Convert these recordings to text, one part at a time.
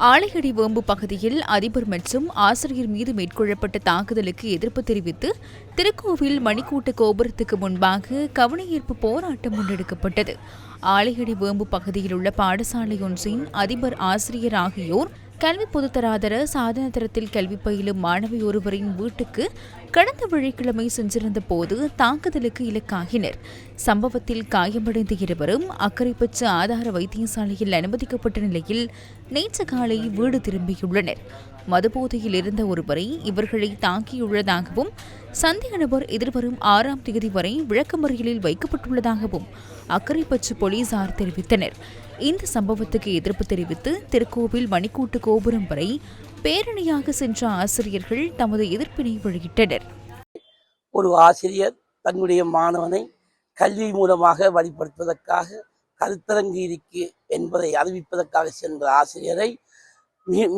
ஆலையடி வேம்பு பகுதியில் அதிபர் மற்றும் ஆசிரியர் மீது மேற்கொள்ளப்பட்ட தாக்குதலுக்கு எதிர்ப்பு தெரிவித்து திருக்கோவில் மணிக்கூட்டு கோபுரத்துக்கு முன்பாக கவனஈர்ப்பு போராட்டம் முன்னெடுக்கப்பட்டது. ஆலையடி வேம்பு பகுதியில் உள்ள பாடசாலை ஒன்றின் அதிபர், ஆசிரியர் ஆகியோர் கல்வி பொதுத்தராதர சாதன தரத்தில் கல்வி பயிலும் மாணவி ஒருவரின் வீட்டுக்கு கடந்த வெள்ளிக்கிழமை சென்றிருந்த போது தாக்குதலுக்கு இலக்காகினர். சம்பவத்தில் காயமடைந்த இருவரும் அக்கரைப்பற்று ஆதார வைத்தியசாலையில் அனுமதிக்கப்பட்ட நிலையில் நேற்று காலை வீடு திரும்பியுள்ளனர். மதுபோதையில் இருந்த ஒருவரை இவர்களை தாக்கியுள்ளதாகவும் சந்தேக நபர் எதிர்வரும் 6ஆம் தேதி வரை விளக்கமறியலில் வைக்கப்பட்டுள்ளதாகவும் அக்கரைப்பற்று போலீசார் தெரிவித்தனர். இந்த சம்பவத்துக்கு எதிர்ப்பு தெரிவித்து திருக்கோவில் மணிக்கூட்டு கோபுரம் வரை பேரணியாக சென்ற ஆசிரியர்கள் தமது எதிர்ப்பினை வெளியிட்டனர். ஒரு ஆசிரியர் தன்னுடைய மாணவனை கல்வி மூலமாக வழிபடுத்துவதற்காக கருத்தரங்கு இருக்கு என்பதை அறிவிப்பதற்காக சென்ற ஆசிரியரை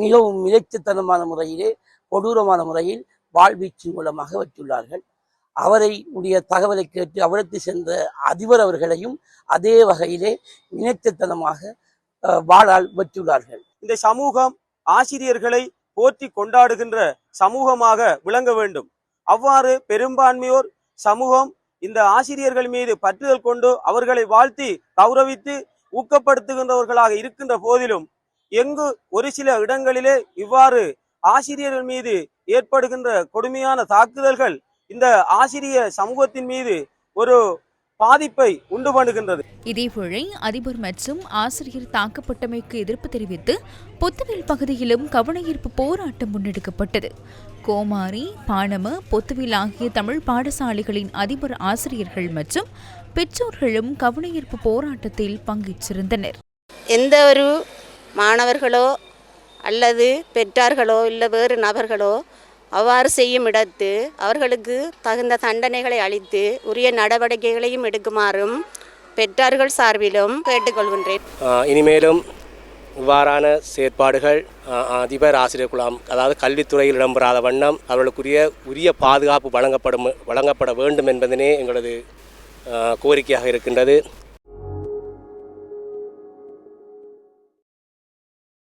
மிகவும் மிளைச்சத்தனமான முறையிலே கொடூரமான முறையில் வாழ்வீச்சு மூலமாக வைத்துள்ளார்கள். அவரை உடைய தகவலை கேட்டு அவருக்கு சென்ற அதிபர் அவர்களையும் அதே வகையிலே இணைத்தனமாக வாழால் வெற்றுள்ளார்கள். இந்த சமூகம் ஆசிரியர்களை போற்றி கொண்டாடுகின்ற சமூகமாக விளங்க வேண்டும். அவ்வாறு பெரும்பான்மையோர் சமூகம் இந்த ஆசிரியர்கள் மீது பற்றுதல் கொண்டு அவர்களை வாழ்த்தி கௌரவித்து ஊக்கப்படுத்துகின்றவர்களாக இருக்கின்ற போதிலும் எங்கு ஒரு சில இடங்களிலே இவ்வாறு ஆசிரியர்கள் மீது ஏற்படுகின்ற கொடுமையான தாக்குதல்கள் இந்த ஆசிரிய சமூகத்தின் மீது ஒரு பாதிப்பை உண்டு பண்ணுகின்றது. இதேவேளை அதிபர் மற்றும் ஆசிரியர் தாக்கப்பட்டமைக்கு எதிர்ப்பு தெரிவித்து பொத்துவில் பகுதியிலும் கவனஈர்ப்பு போராட்டம் முன்னெடுக்கப்பட்டது. கோமாரி, பாணம, பொத்துவில் ஆகிய தமிழ் பாடசாலைகளின் அதிபர், ஆசிரியர்கள் மற்றும் பெற்றோர்களும் கவனஈர்ப்பு போராட்டத்தில் பங்கேற்றிருந்தனர். எந்த ஒரு மாணவர்களோ அல்லது பெற்றார்களோ இல்லை வேறு நபர்களோ அவ்வாறு செய்யும் இடத்து அவர்களுக்கு தகுந்த தண்டனைகளை அளித்து உரிய நடவடிக்கைகளையும் எடுக்குமாறும் பெற்றார்கள் சார்பிலும் கேட்டுக்கொள்கின்றேன். இனிமேலும் இவ்வாறான செயற்பாடுகள் அதிபர், ஆசிரியர் குழாம், அதாவது கல்வித்துறையில் இடம்பெறாத வண்ணம் அவர்களுக்குரிய உரிய பாதுகாப்பு வழங்கப்பட வேண்டும் என்பதனே எங்களது கோரிக்கையாக இருக்கின்றது.